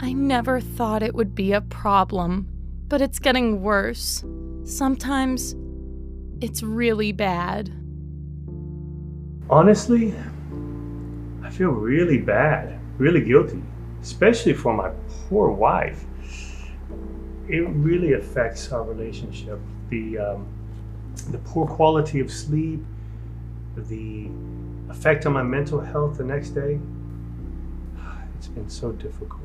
I never thought it would be a problem, but it's getting worse. Sometimes it's really bad. Honestly, I feel really bad, really guilty, especially for my poor wife. It really affects our relationship. The poor quality of sleep, the effect on my mental health the next day. It's been so difficult.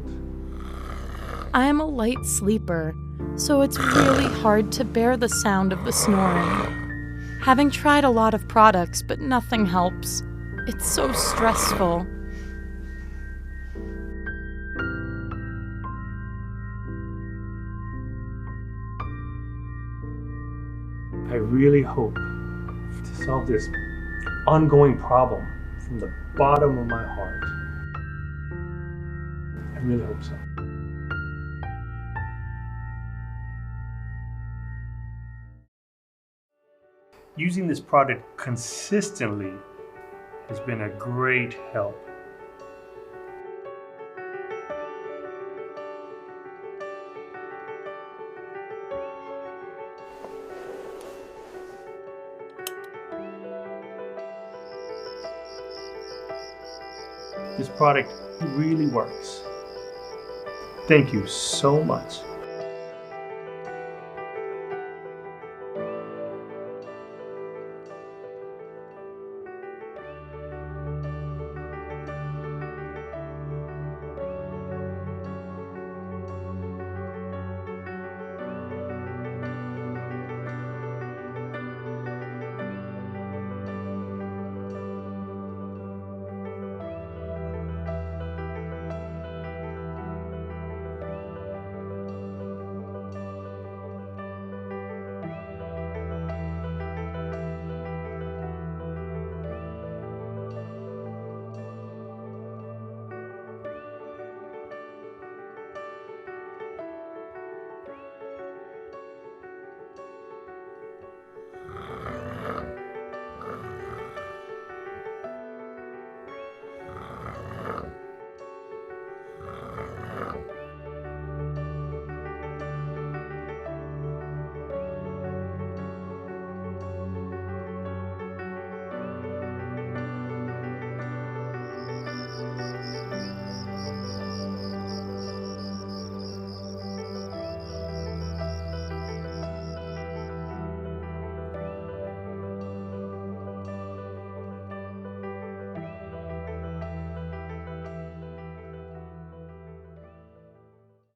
I am a light sleeper, so it's really hard to bear the sound of the snoring. Having tried a lot of products, but nothing helps. It's so stressful. I really hope to solve this ongoing problem from the bottom of my heart. I really hope so. Using this product consistently has been a great help. This product really works. Thank you so much.